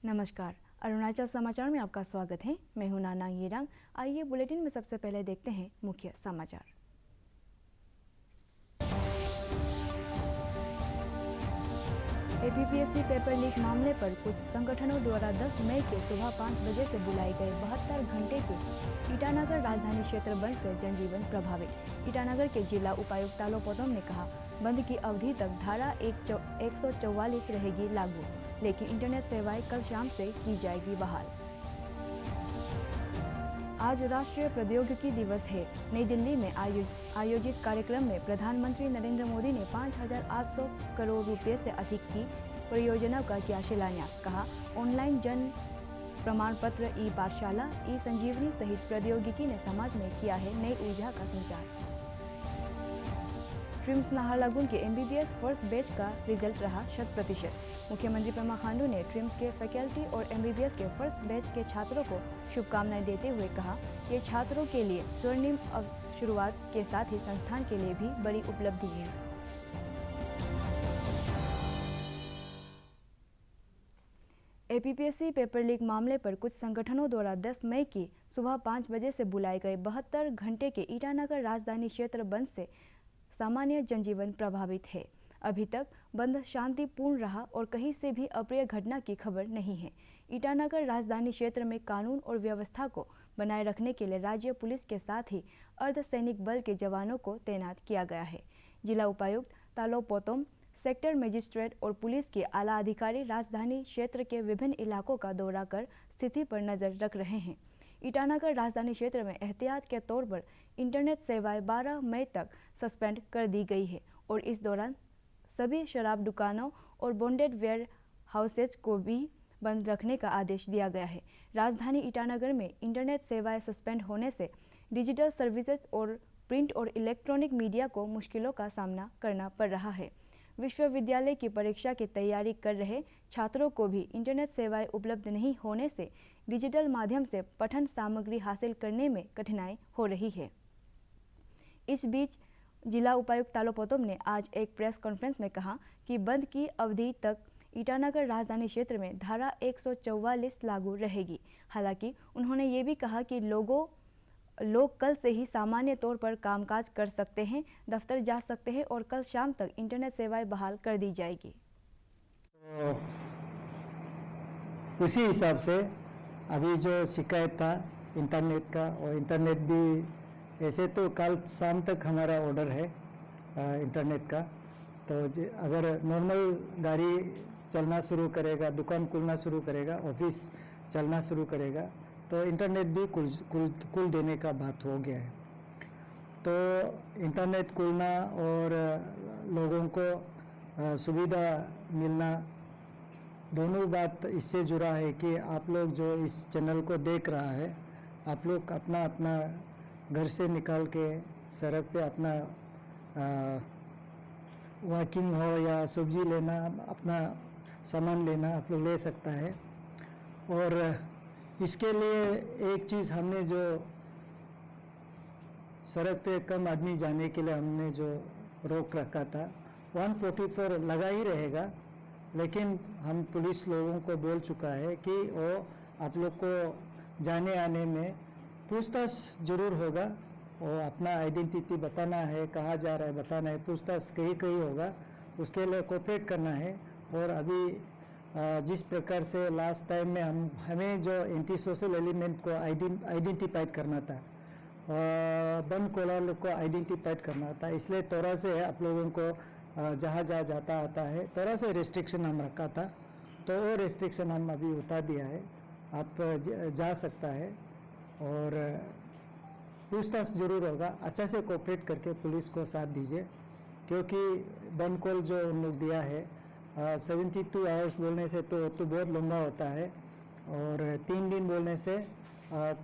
नमस्कार, अरुणाचल समाचार में आपका स्वागत है। मैं हूं नाना येरांग। आइए बुलेटिन में सबसे पहले देखते हैं मुख्य समाचार। एपीपीएससी पेपर लीक मामले पर कुछ संगठनों द्वारा 10 मई के सुबह 5 बजे से बुलाए गए 72 घंटे के ईटानगर राजधानी क्षेत्र बंद से जनजीवन प्रभावित। ईटानगर के जिला उपायुक्त तालो पोतोम ने कहा, बंद की अवधि तक धारा 144 रहेगी लागू, लेकिन इंटरनेट सेवाएं कल शाम से की जाएगी बहाल। आज राष्ट्रीय प्रौद्योगिकी दिवस है। नई दिल्ली में आयोजित कार्यक्रम में प्रधानमंत्री नरेंद्र मोदी ने 5,800 करोड़ रुपए से अधिक की परियोजनाओं का किया शिलान्यास। कहा, ऑनलाइन जन प्रमाण पत्र, ई पाठशाला, ई संजीवनी सहित प्रौद्योगिकी ने समाज में किया है नई ऊर्जा का संचार। ट्रिम्स नाहरलगुन के एमबीबीएस फर्स्ट बैच का रिजल्ट रहा 100%। मुख्यमंत्री पेमा खांडू ने ट्रिम्स के फैकल्टी और एमबीबीएस के फर्स्ट बैच के छात्रों को शुभकामनाएं देते हुए कहा, ये छात्रों के लिए स्वर्णिम शुरुआत के साथ ही संस्थान के लिए भी बड़ी उपलब्धि है। एपीपीएससी पेपर लीक मामले पर कुछ संगठनों द्वारा 10 मई की सुबह 5 बजे से बुलाए गए 72 घंटे के ईटानगर राजधानी क्षेत्र बंद से सामान्य जनजीवन प्रभावित है। अभी तक बंद शांतिपूर्ण रहा और कहीं से भी अप्रिय घटना की खबर नहीं है। ईटानगर राजधानी क्षेत्र में कानून और व्यवस्था को बनाए रखने के लिए राज्य पुलिस के साथ ही अर्धसैनिक बल के जवानों को तैनात किया गया है। जिला उपायुक्त तालो पोतोम, सेक्टर मजिस्ट्रेट और पुलिस के आला अधिकारी राजधानी क्षेत्र के विभिन्न इलाकों का दौरा कर स्थिति पर नजर रख रहे हैं। ईटानगर राजधानी क्षेत्र में एहतियात के तौर पर इंटरनेट सेवाएं 12 मई तक सस्पेंड कर दी गई है और इस दौरान सभी शराब दुकानों और बॉन्डेड वेयर हाउसेज को भी बंद रखने का आदेश दिया गया है। राजधानी ईटानगर में इंटरनेट सेवाएं सस्पेंड होने से डिजिटल सर्विसेज और प्रिंट और इलेक्ट्रॉनिक मीडिया को मुश्किलों का सामना करना पड़ रहा है। विश्वविद्यालय की परीक्षा की तैयारी कर रहे छात्रों को भी इंटरनेट सेवाएं उपलब्ध नहीं होने से डिजिटल माध्यम से पठन सामग्री हासिल करने में कठिनाई हो रही है। इस बीच जिला उपायुक्त तालो पोतोम ने आज एक प्रेस कॉन्फ्रेंस में कहा कि बंद की अवधि तक ईटानगर राजधानी क्षेत्र में धारा 144 लागू रहेगी। हालांकि उन्होंने ये भी कहा कि लोग कल से ही सामान्य तौर पर कामकाज कर सकते हैं, दफ्तर जा सकते हैं और कल शाम तक इंटरनेट सेवाएं बहाल कर दी जाएगी। उसी हिसाब से अभी जो शिकायत था इंटरनेट का, और इंटरनेट भी ऐसे तो कल शाम तक हमारा ऑर्डर है इंटरनेट का। तो अगर नॉर्मल गाड़ी चलना शुरू करेगा, दुकान खुलना शुरू करेगा, ऑफिस चलना शुरू करेगा, तो इंटरनेट भी कुल देने का बात हो गया है। तो इंटरनेट खुलना और लोगों को सुविधा मिलना, दोनों बात इससे जुड़ा है कि आप लोग जो इस चैनल को देख रहा है, आप लोग अपना अपना घर से निकाल के सड़क पे अपना वॉकिंग हो या सब्जी लेना, अपना सामान लेना आप लोग ले सकता है। और इसके लिए एक चीज़ हमने जो सड़क पे कम आदमी जाने के लिए हमने जो रोक रखा था, 144 लगा ही रहेगा, लेकिन हम पुलिस लोगों को बोल चुका है कि वो आप लोग को जाने आने में पूछताछ जरूर होगा और अपना आइडेंटिटी बताना है, कहाँ जा रहा है बताना है, पूछताछ कहीं कहीं होगा, उसके लिए कोऑपरेट करना है। और अभी जिस प्रकार से लास्ट टाइम में हमें जो एंटी सोशल एलिमेंट को आइडेंटिफाइड करना था, बंद कोलार को आइडेंटिफाइड करना था, इसलिए थोड़ा से आप लोगों को जहाँ जाता आता है थोड़ा से रिस्ट्रिक्शन हम रखा था, तो वो रिस्ट्रिक्शन हम अभी उतार दिया है। आप जा सकता है और पूछताछ जरूर होगा। अच्छा से कोऑपरेट करके पुलिस को साथ दीजिए, क्योंकि बंद कॉल जो उन लोग दिया है 72 आवर्स बोलने से तो बहुत लंबा होता है, और 3 दिन बोलने से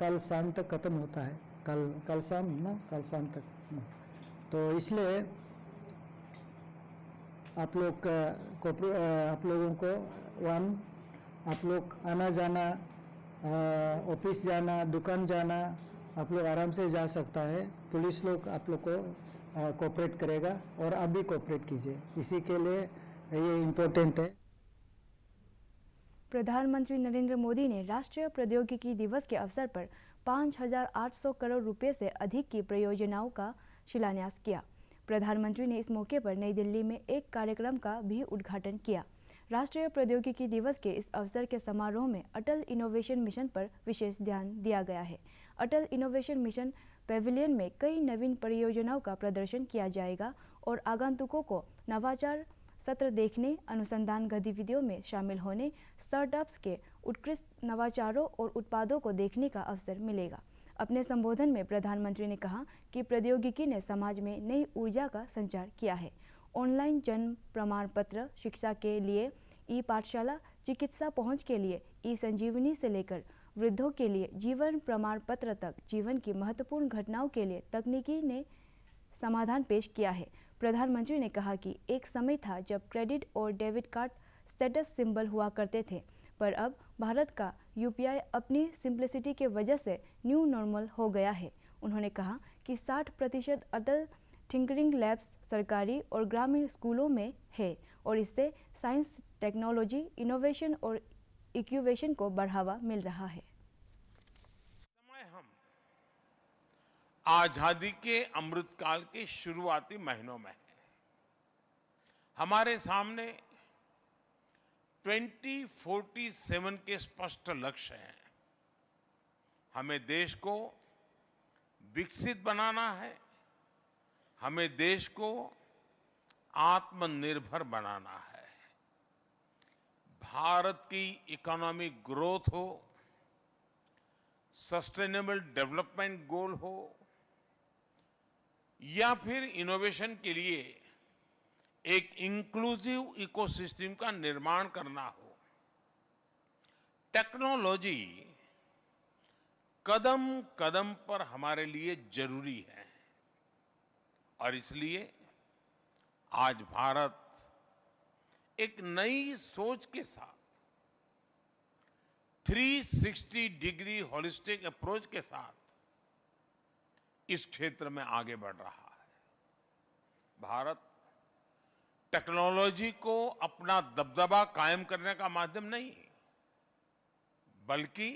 कल शाम तक ख़त्म होता है। कल शाम तक। तो इसलिए आप लोगों को आप लोग आना जाना, ऑफिस जाना, दुकान जाना, आप लोग आराम से जा सकता है। पुलिस लोग आप लोग को कोऑपरेट करेगा और आप भी कोऑपरेट कीजिए, इसी के लिए ये इम्पोर्टेंट है। प्रधानमंत्री नरेंद्र मोदी ने राष्ट्रीय प्रौद्योगिकी दिवस के अवसर पर 5,800 करोड़ रुपए से अधिक की परियोजनाओं का शिलान्यास किया। प्रधानमंत्री ने इस मौके पर नई दिल्ली में एक कार्यक्रम का भी उद्घाटन किया। राष्ट्रीय प्रौद्योगिकी दिवस के इस अवसर के समारोह में अटल इनोवेशन मिशन पर विशेष ध्यान दिया गया है। अटल इनोवेशन मिशन पैविलियन में कई नवीन परियोजनाओं का प्रदर्शन किया जाएगा और आगंतुकों को नवाचार सत्र देखने, अनुसंधान गतिविधियों में शामिल होने, स्टार्टअप्स के उत्कृष्ट नवाचारों और उत्पादों को देखने का अवसर मिलेगा। अपने संबोधन में प्रधानमंत्री ने कहा कि प्रौद्योगिकी ने समाज में नई ऊर्जा का संचार किया है। ऑनलाइन जन्म प्रमाण पत्र, शिक्षा के लिए ई पाठशाला, चिकित्सा पहुंच के लिए ई संजीवनी से लेकर वृद्धों के लिए जीवन प्रमाण पत्र तक जीवन की महत्वपूर्ण घटनाओं के लिए तकनीकी ने समाधान पेश किया है। प्रधानमंत्री ने कहा कि एक समय था जब क्रेडिट और डेबिट कार्ड स्टेटस सिंबल हुआ करते थे, पर अब भारत का यूपीआई अपनी सिंप्लिसिटी के वजह से न्यू नॉर्मल हो गया है। उन्होंने कहा कि 60% अटल टिंकरिंग लैब्स सरकारी और ग्रामीण स्कूलों में है और इससे साइंस, टेक्नोलॉजी, इनोवेशन और इक्यूवेशन को बढ़ावा मिल रहा है। हम आजादी के अमृतकाल के शुरुआती महीनों में हैं। हमारे सामने 2047 के स्पष्ट लक्ष्य हैं। हमें देश को विकसित बनाना है, हमें देश को आत्मनिर्भर बनाना है। भारत की इकोनॉमिक ग्रोथ हो, सस्टेनेबल डेवलपमेंट गोल हो या फिर इनोवेशन के लिए एक इंक्लूसिव इकोसिस्टम का निर्माण करना हो, टेक्नोलॉजी कदम कदम पर हमारे लिए जरूरी है। और इसलिए आज भारत एक नई सोच के साथ 360 डिग्री होलिस्टिक अप्रोच के साथ इस क्षेत्र में आगे बढ़ रहा है। भारत टेक्नोलॉजी को अपना दबदबा कायम करने का माध्यम नहीं, बल्कि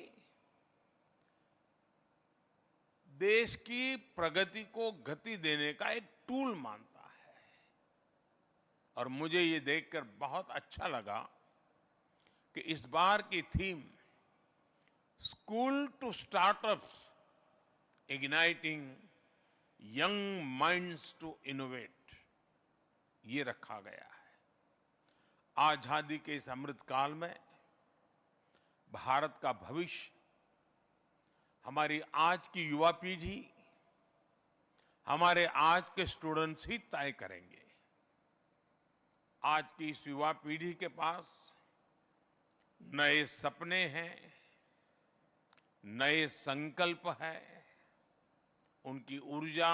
देश की प्रगति को गति देने का एक टूल मानता है। और मुझे ये देखकर बहुत अच्छा लगा कि इस बार की theme school to startups igniting young minds to innovate ये रखा गया है। आजादी के इस अमृतकाल में भारत का भविष्य हमारी आज की युवा पीढ़ी, हमारे आज के स्टूडेंट्स ही तय करेंगे। आज की इस युवा पीढ़ी के पास नए सपने हैं, नए संकल्प है, उनकी ऊर्जा,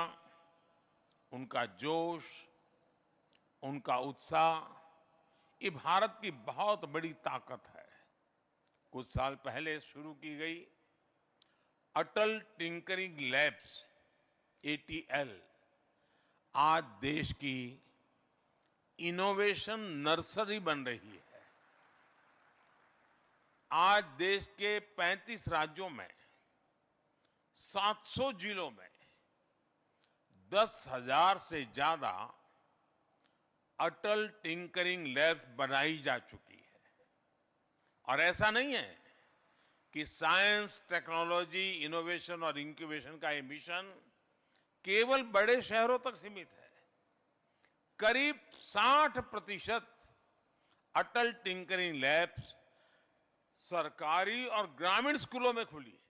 उनका जोश, उनका उत्साह ये भारत की बहुत बड़ी ताकत है। कुछ साल पहले शुरू की गई अटल टिंकरिंग लैब्स ATL आज देश की इनोवेशन नर्सरी बन रही है। आज देश के 35 राज्यों में 700 जिलों में 10,000 से ज्यादा अटल टिंकरिंग लैब्स बनाई जा चुकी है। और ऐसा नहीं है कि साइंस, टेक्नोलॉजी, इनोवेशन और इंक्यूबेशन का ये मिशन केवल बड़े शहरों तक सीमित है। करीब 60% अटल टिंकरिंग लैब्स सरकारी और ग्रामीण स्कूलों में खुली है।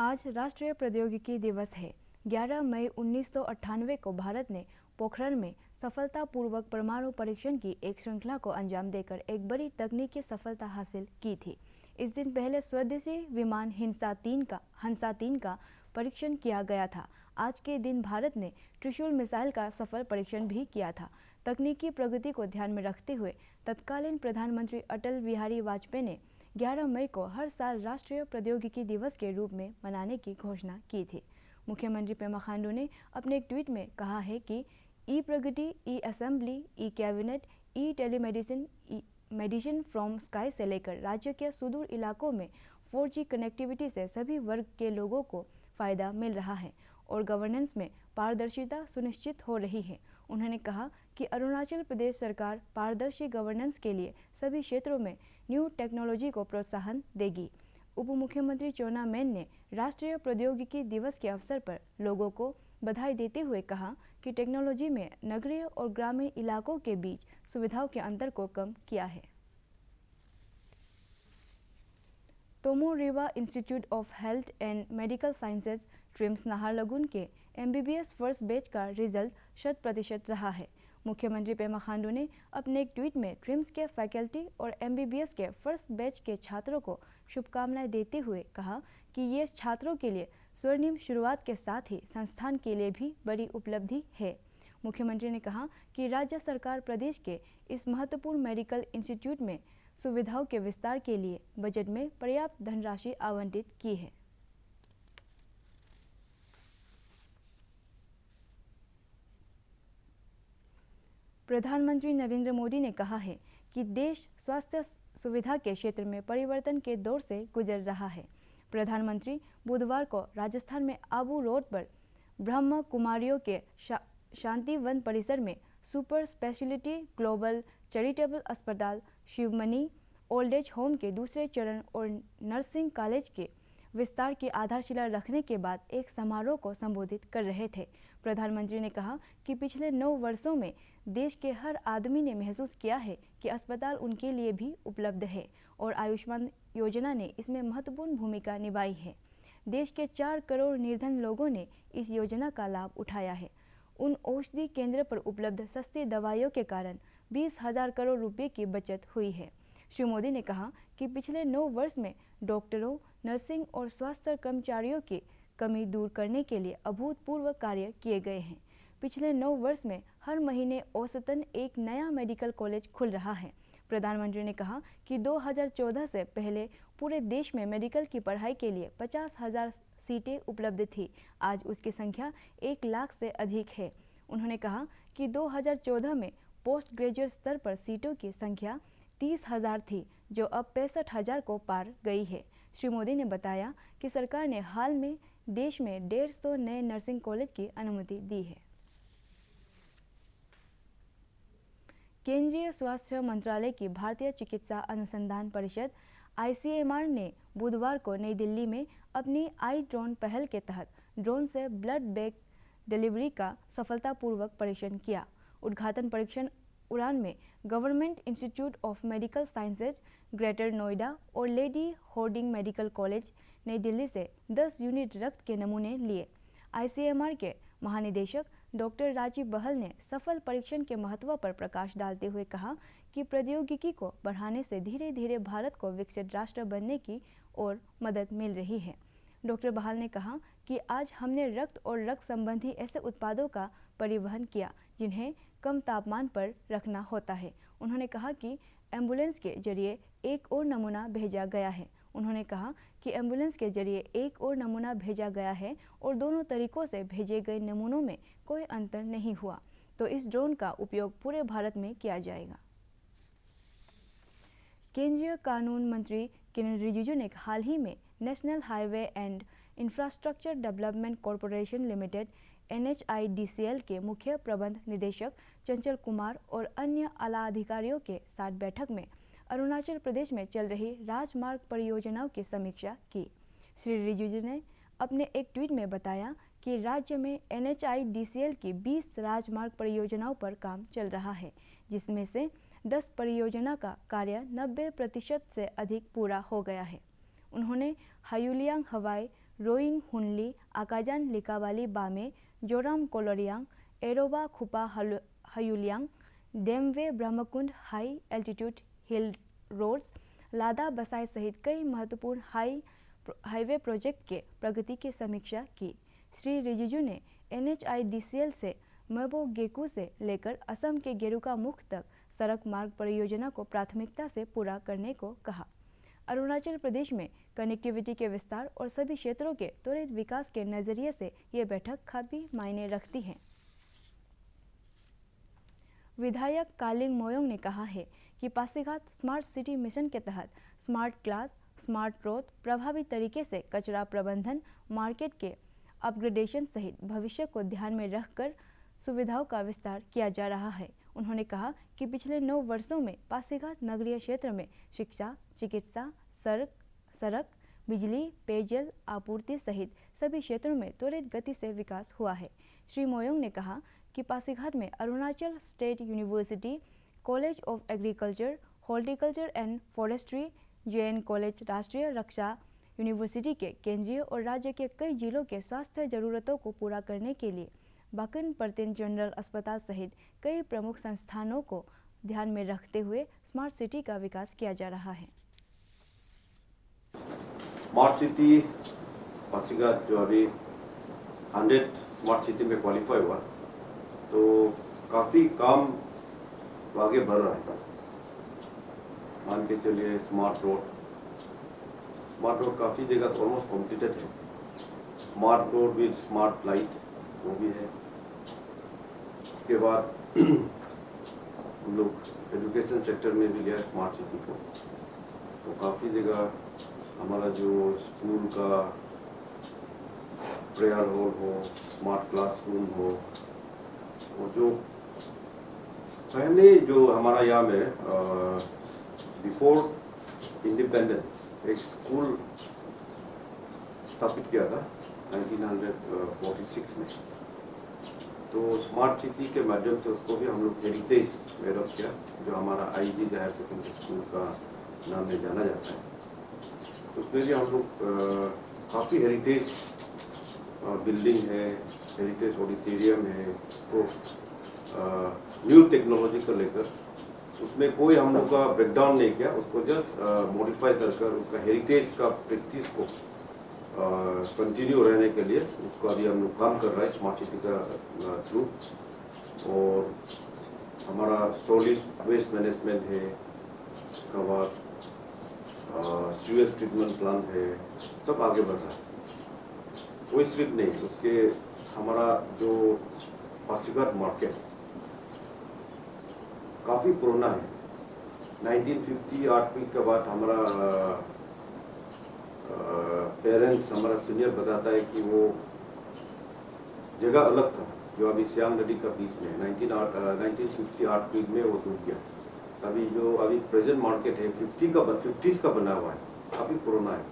आज राष्ट्रीय प्रौद्योगिकी दिवस है। 11 मई 1998 को भारत ने पोखरण में सफलतापूर्वक परमाणु परीक्षण की एक श्रृंखला को अंजाम देकर एक बड़ी तकनीकी सफलता हासिल की थी। इस दिन पहले स्वदेशी विमान हंसा 3 का परीक्षण किया गया था। आज के दिन भारत ने त्रिशूल मिसाइल का सफल परीक्षण भी किया था। तकनीकी प्रगति को ध्यान में रखते हुए तत्कालीन प्रधानमंत्री अटल बिहारी वाजपेयी ने 11 मई को हर साल राष्ट्रीय प्रौद्योगिकी दिवस के रूप में मनाने की घोषणा की थी। मुख्यमंत्री पेमा खांडू ने अपने एक ट्वीट में कहा है कि e Pragati, e assembly, e cabinet, e telemedicine from sky से लेकर राज्य के सुदूर इलाकों में 4G कनेक्टिविटी से सभी वर्ग के लोगों को फ़ायदा मिल रहा है और गवर्नेंस में पारदर्शिता सुनिश्चित हो रही है। उन्होंने कहा कि अरुणाचल प्रदेश सरकार पारदर्शी गवर्नेंस के लिए सभी क्षेत्रों में न्यू टेक्नोलॉजी को प्रोत्साहन देगी। उप मुख्यमंत्री चोना मेन ने राष्ट्रीय प्रौद्योगिकी दिवस के अवसर पर लोगों को बधाई देते हुए कहा कि टेक्नोलॉजी में नगरीय और ग्रामीण इलाकों के बीच सुविधाओं के अंतर को कम किया है। Tomo Riba institute of health and medical sciences TRIMS Naharlagun के MBBS फर्स्ट बैच का रिजल्ट 100% रहा है। मुख्यमंत्री पेमा खांडू ने अपने एक ट्वीट में ट्रिम्स के फैकल्टी और MBBS के फर्स्ट बैच के छात्रों को शुभकामनाएं देते हुए कहा कि ये छात्रों के लिए स्वर्णिम शुरुआत के साथ ही संस्थान के लिए भी बड़ी उपलब्धि है। मुख्यमंत्री ने कहा कि राज्य सरकार प्रदेश के इस महत्वपूर्ण मेडिकल इंस्टीट्यूट में सुविधाओं के विस्तार के लिए बजट में पर्याप्त धनराशि आवंटित की है। प्रधानमंत्री नरेंद्र मोदी ने कहा है कि देश स्वास्थ्य सुविधा के क्षेत्र में परिवर्तन के दौर से गुजर रहा है। प्रधानमंत्री बुधवार को राजस्थान में आबू रोड पर ब्रह्म कुमारियों के शांतिवन परिसर में सुपर स्पेशलिटी ग्लोबल चैरिटेबल अस्पताल शिवमनी ओल्ड एज होम के दूसरे चरण और नर्सिंग कॉलेज के विस्तार की आधारशिला रखने के बाद एक समारोह को संबोधित कर रहे थे। प्रधानमंत्री ने कहा कि पिछले 9 वर्षों में देश के हर आदमी ने महसूस किया है कि अस्पताल उनके लिए भी उपलब्ध है और आयुष्मान योजना ने इसमें महत्वपूर्ण भूमिका निभाई है। देश के 4 करोड़ निर्धन लोगों ने इस योजना का लाभ उठाया है। उन औषधि केंद्र पर उपलब्ध सस्ती दवाइयों के कारण 20,000 करोड़ रुपए की बचत हुई है। श्री मोदी ने कहा कि पिछले 9 वर्ष में डॉक्टरों, नर्सिंग और स्वास्थ्य कर्मचारियों की कमी दूर करने के लिए अभूतपूर्व कार्य किए गए हैं। पिछले 9 वर्ष में हर महीने औसतन एक नया मेडिकल कॉलेज खुल रहा है। प्रधानमंत्री ने कहा कि 2014 से पहले पूरे देश में मेडिकल की पढ़ाई के लिए 50,000 सीटें उपलब्ध थी। आज उसकी संख्या 1 लाख से अधिक है। उन्होंने कहा कि 2014 में पोस्ट ग्रेजुएट स्तर पर सीटों की संख्या 30,000 थी, जो अब 65,000 को पार गई है। श्री मोदी ने बताया कि सरकार ने हाल में देश में 150 नए नर्सिंग कॉलेज की अनुमति दी है। केंद्रीय स्वास्थ्य मंत्रालय की भारतीय चिकित्सा अनुसंधान परिषद ICMR ने बुधवार को नई दिल्ली में अपनी आई ड्रोन पहल के तहत ड्रोन से ब्लड बैंक डिलीवरी का सफलतापूर्वक परीक्षण किया। उद्घाटन परीक्षण उड़ान में government institute of medical sciences greater Noida और लेडी हार्डिंग मेडिकल कॉलेज नई दिल्ली से 10 यूनिट रक्त के नमूने लिए। ICMR के महानिदेशक डॉक्टर राजीव बहल ने सफल परीक्षण के महत्व पर प्रकाश डालते हुए कहा कि प्रौद्योगिकी को बढ़ाने से धीरे धीरे भारत को विकसित राष्ट्र बनने की ओर मदद मिल रही है। डॉक्टर बहाल ने कहा कि आज हमने रक्त और रक्त संबंधी ऐसे उत्पादों का परिवहन किया जिन्हें कम तापमान पर रखना होता है। उन्होंने कहा कि एम्बुलेंस के जरिए एक और नमूना भेजा गया है। उन्होंने कहा कि एम्बुलेंस के जरिए एक और नमूना भेजा गया है और दोनों तरीकों से भेजे गए नमूनों में कोई अंतर नहीं हुआ, तो इस ड्रोन का उपयोग पूरे भारत में किया जाएगा। केंद्रीय कानून मंत्री किरेन रिजिजू ने हाल ही में national highway and infrastructure development corporation limited NHIDCL के मुख्य प्रबंध निदेशक चंचल कुमार और अन्य आला अधिकारियों के साथ बैठक में अरुणाचल प्रदेश में चल रही राजमार्ग परियोजनाओं की समीक्षा की। श्री रिजिजू ने अपने एक ट्वीट में बताया कि राज्य में NHIDCL की 20 राजमार्ग परियोजनाओं पर काम चल रहा है, जिसमें से 10 परियोजना का कार्य 90% से अधिक पूरा हो गया है। उन्होंने हायुलियांग हवाई, रोइंग हुनली, आकाजान लिकावाली बामे, जोराम कोलोरियांग, एरोबा खुपा हायुलियांग, डेमवे ब्रह्मकुंड हाई एल्टीट्यूड हिल रोड्स, लादा बसाई सहित कई महत्वपूर्ण हाईवे प्रोजेक्ट के प्रगति की समीक्षा की। श्री रिजिजू ने NHIDCL से मेबो गेकू से लेकर असम के गेरुकामुख तक सड़क मार्ग परियोजना को प्राथमिकता से पूरा करने को कहा। अरुणाचल प्रदेश में कनेक्टिविटी के विस्तार और सभी क्षेत्रों के त्वरित विकास के नजरिए से ये बैठक काफी मायने रखती है। विधायक कालिंग मोयोंग ने कहा है कि पासीघाट स्मार्ट सिटी मिशन के तहत स्मार्ट क्लास, स्मार्ट रोड, प्रभावी तरीके से कचरा प्रबंधन, मार्केट के अपग्रेडेशन सहित भविष्य को ध्यान में रखकर सुविधाओं का विस्तार किया जा रहा है। उन्होंने कहा कि पिछले 9 वर्षों में पासीघाट नगरीय क्षेत्र में शिक्षा, चिकित्सा, सड़क, बिजली, पेयजल आपूर्ति सहित सभी क्षेत्रों में त्वरित गति से विकास हुआ है। श्री मोयोंग ने कहा कि पासीघाट में Arunachal state university, college of agriculture, horticulture and forestry, JN college, राष्ट्रीय रक्षा यूनिवर्सिटी के केंद्रीय और राज्य के कई जिलों के स्वास्थ्य जरूरतों को पूरा करने के लिए बाकिन पर्टिन जनरल अस्पताल सहित कई प्रमुख संस्थानों को ध्यान में रखते हुए स्मार्ट सिटी का विकास किया जा रहा है। स्मार्ट सिटी पासीघाट जो अभी 100 स्मार्ट सिटी में क्वालिफाई हुआ, तो काफ़ी काम आगे बढ़ रहा है। मान के चलिए स्मार्ट रोड काफ़ी जगह तो ऑलमोस्ट कम्प्लीटेड है। Smart road with smart light वो भी है। उसके बाद हम लोग एजुकेशन सेक्टर में भी लिया है स्मार्ट सिटी को, तो काफ़ी जगह हमारा जो स्कूल का प्रेयर हॉल हो, स्मार्ट क्लासरूम हो, और जो पहले जो हमारा यहाँ में बिफोर इंडिपेंडेंस एक स्कूल स्थापित किया था 1946 में, तो स्मार्ट सिटी के माध्यम से उसको भी हम लोग हेरिटेज में रख किया, जो हमारा IG हायर सेकेंडरी स्कूल का नाम में जाना जाता है। उसमें भी हम लोग काफ़ी हेरिटेज बिल्डिंग है, हेरिटेज ऑडिटोरियम है, तो न्यू टेक्नोलॉजी को लेकर उसमें कोई हम लोग का ब्रेकडाउन नहीं किया, उसको जस्ट मॉडिफाई कर उसका हेरिटेज का प्रेस्टीज को कंटिन्यू रहने के लिए उसको अभी हम लोग काम कर रहा है स्मार्ट सिटी का थ्रू। और हमारा सॉलिड वेस्ट मैनेजमेंट है, उसके बाद सीवेज ट्रीटमेंट प्लांट है, सब आगे बढ़ रहा है। कोई सिर्फ नहीं, उसके हमारा जो पासीघाट मार्केट काफ़ी पुराना है। 1950 आर्टक्वेक के बाद हमारा पेरेंट्स, हमारा सीनियर बताता है कि वो जगह अलग था जो अभी सियांग नदी का बीच में 1950 आर्टक्वेक में वो डूब गया। अभी जो अभी प्रेजेंट मार्केट है 50s का बना हुआ है, काफ़ी पुराना है।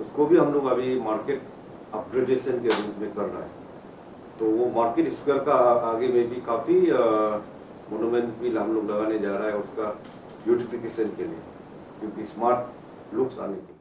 उसको भी हम लोग अभी मार्केट अपग्रेडेशन के रूप में कर रहा है। तो वो मार्केट स्क्वायर का आगे में भी काफ़ी मोनूमेंट भी हम लोग लगाने जा रहा है उसका ब्यूटिफिकेशन के लिए, क्योंकि स्मार्ट लुक्स आने के लिए।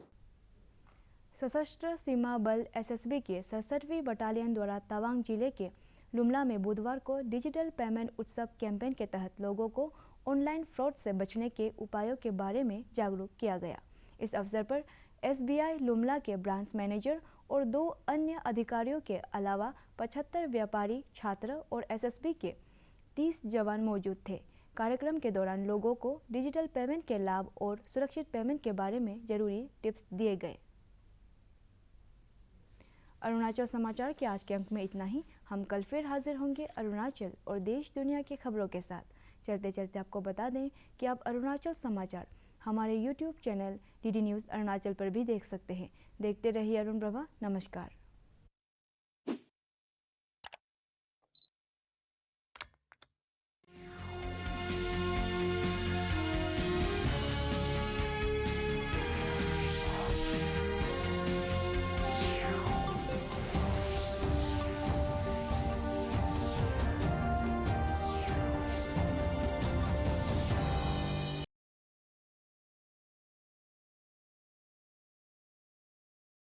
सशस्त्र सीमा बल SSB के 67वीं बटालियन द्वारा तवांग जिले के लुमला में बुधवार को डिजिटल पेमेंट उत्सव कैंपेन के तहत लोगों को ऑनलाइन फ्रॉड से बचने के उपायों के बारे में जागरूक किया गया। इस अवसर पर SBI लुमला के ब्रांच मैनेजर और 2 अन्य अधिकारियों के अलावा 75 व्यापारी, छात्र और SSB के 30 जवान मौजूद थे। कार्यक्रम के दौरान लोगों को डिजिटल पेमेंट के लाभ और सुरक्षित पेमेंट के बारे में जरूरी टिप्स दिए गए। अरुणाचल समाचार के आज के अंक में इतना ही। हम कल फिर हाजिर होंगे अरुणाचल और देश दुनिया की खबरों के साथ। चलते चलते आपको बता दें कि आप अरुणाचल समाचार हमारे YouTube channel DD news Arunachal पर भी देख सकते हैं। देखते रहिए अरुण प्रभा। नमस्कार।